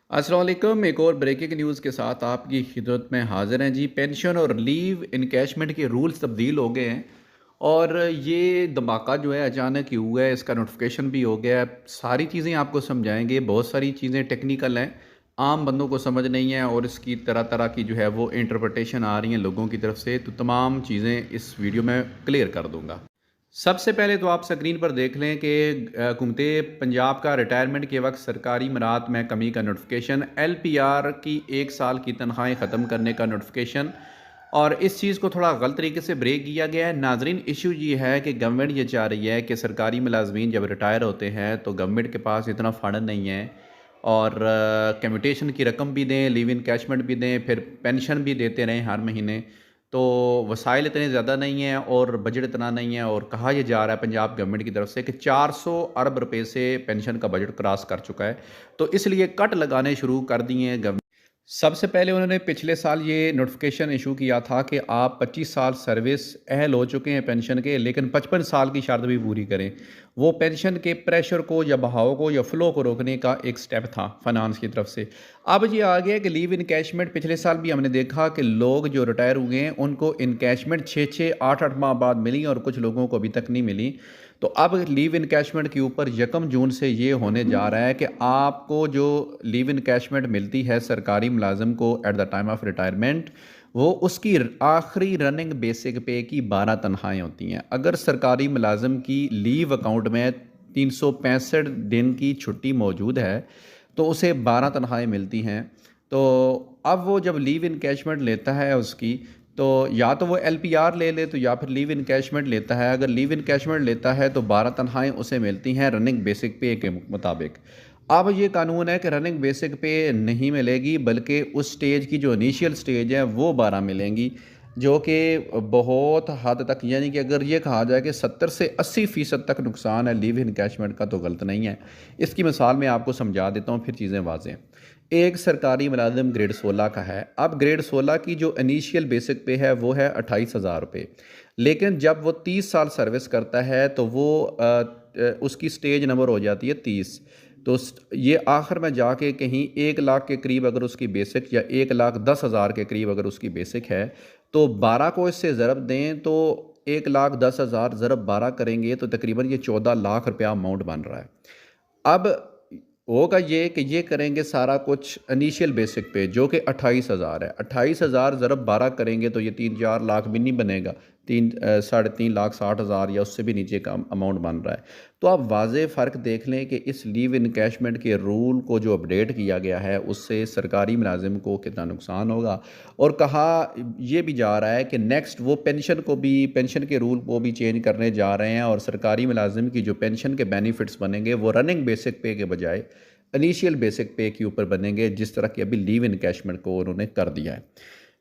अस्सलाम वालेकुम। एक और ब्रेकिंग न्यूज़ के साथ आपकी खिदमत में हाज़िर हैं जी। पेंशन और लीव इनकैशमेंट के रूल्स तब्दील हो गए हैं और ये धमाका जो है अचानक ही हुआ है। इसका नोटिफिकेशन भी हो गया है। सारी चीज़ें आपको समझाएंगे। बहुत सारी चीज़ें टेक्निकल हैं, आम बंदों को समझ नहीं है और इसकी तरह तरह की जो है वो इंटरप्रटेशन आ रही हैं लोगों की तरफ से। तो तमाम चीज़ें इस वीडियो में क्लियर कर दूंगा। सबसे पहले तो आप स्क्रीन पर देख लें कि हुकूमत पंजाब का रिटायरमेंट के वक्त सरकारी मराहत में कमी का नोटिफिकेशन, LPR की 1 साल की तनख्वाहें ख़त्म करने का नोटिफिकेशन। और इस चीज़ को थोड़ा गलत तरीके से ब्रेक किया गया है। नाजरीन, इशू ये है कि गवर्नमेंट ये चाह रही है कि सरकारी मुलाजमीन जब रिटायर होते हैं तो गवर्नमेंट के पास इतना फ़ंड नहीं है और कम्यूटेशन की रकम भी दें, लीव इन कैशमेंट भी दें, फिर पेंशन भी देते रहें हर महीने। तो वसाइल इतने ज़्यादा नहीं हैं और बजट इतना नहीं है। और कहा यह जा रहा है पंजाब गवर्नमेंट की तरफ से कि 400 अरब रुपए से पेंशन का बजट क्रॉस कर चुका है। तो इसलिए कट लगाने शुरू कर दिए हैं गवर्नमेंट। सबसे पहले उन्होंने पिछले साल ये नोटिफिकेशन इशू किया था कि आप 25 साल सर्विस अहल हो चुके हैं पेंशन के, लेकिन 55 साल की शर्त भी पूरी करें। वो पेंशन के प्रेशर को या बहाव को या फ्लो को रोकने का एक स्टेप था फाइनेंस की तरफ से। अब ये आ गया कि लीव इनकैशमेंट। पिछले साल भी हमने देखा कि लोग जो रिटायर हुए हैं उनको इनकैशमेंट 6-6 8-8 माह बाद मिली और कुछ लोगों को अभी तक नहीं मिली। तो अब लीव इनकैशमेंट के ऊपर 1 जून से ये होने जा रहा है कि आपको जो लीव इनकैशमेंट मिलती है सरकारी मुलाजिम को at the time of retirement, वो उसकी आखिरी रनिंग बेसिक पे की 12 तनख्वाहें होती हैं। अगर सरकारी मुलाजिम की लीव अकाउंट में 365 दिन की छुट्टी मौजूद है तो उसे 12 तनख्वाहें मिलती हैं। तो अब वो जब लीव इनकैशमेंट लेता है उसकी, तो या तो वो LPR ले ले तो या फिर लीव इनकैशमेंट लेता है। अगर लीव इनकैशमेंट लेता है तो 12 तनख्वाहें उसे मिलती हैं रनिंग बेसिक पे के मुताबिक। अब ये कानून है कि रनिंग बेसिक पे नहीं मिलेगी, बल्कि उस स्टेज की जो इनिशियल स्टेज है वो 12 मिलेंगी, जो कि बहुत हद तक, यानी कि अगर ये कहा जाए कि 70 से 80% तक नुकसान है लीव इनकैशमेंट का, तो गलत नहीं है। इसकी मिसाल मैं आपको समझा देता हूँ, फिर चीज़ें वाज़ें हैं। एक सरकारी मुलाजिम ग्रेड 16 का है। अब ग्रेड 16 की जो इनिशियल बेसिक पे है वो है 28,000 रुपये। लेकिन जब वो 30 साल सर्विस करता है तो वो उसकी स्टेज नंबर हो जाती है 30। तो ये आखिर में जाके कहीं 1 लाख के करीब अगर उसकी बेसिक, या 1,10,000 के करीब अगर उसकी बेसिक है, तो 12 को इससे ज़रब दें तो 1,10,000 ज़रब 12 करेंगे तो तकरीबन ये 14 लाख रुपया अमाउंट बन रहा है। अब होगा ये कि ये करेंगे सारा कुछ इनिशियल बेसिक पे, जो कि 28,000 है। 28,000 ज़रब 12 करेंगे तो ये 3-4 लाख भी नहीं बनेगा। 3-3.5 लाख 60,000 या उससे भी नीचे का अमाउंट बन रहा है। तो आप वाज़े फ़र्क देख लें कि इस लीव इनकैशमेंट के रूल को जो अपडेट किया गया है उससे सरकारी मुलाजिम को कितना नुकसान होगा। और कहा ये भी जा रहा है कि नेक्स्ट वो पेंशन के रूल को भी चेंज करने जा रहे हैं और सरकारी मुलाजिम की जो पेंशन के बेनिफिट्स बनेंगे वो रनिंग बेसिक पे के बजाय इनिशियल बेसिक पे के ऊपर बनेंगे, जिस तरह की अभी लीव इनकैशमेंट को उन्होंने कर दिया है।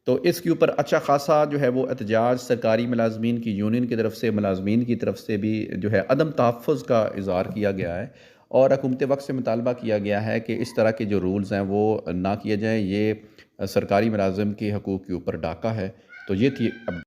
तो इसके ऊपर अच्छा खासा जो है वो एहतजाज सरकारी मुलाजमीन की यूनियन की तरफ से, मुलाजमीन की तरफ से भी जो है अदम तहफ़्फ़ुज़ का इज़हार किया गया है और हुकूमत वक्त से मुतालबा किया गया है कि इस तरह के जो रूल्स हैं वो ना किए जाएँ। ये सरकारी मुलाजिम के हकूक़ के ऊपर डाका है। तो ये थी अब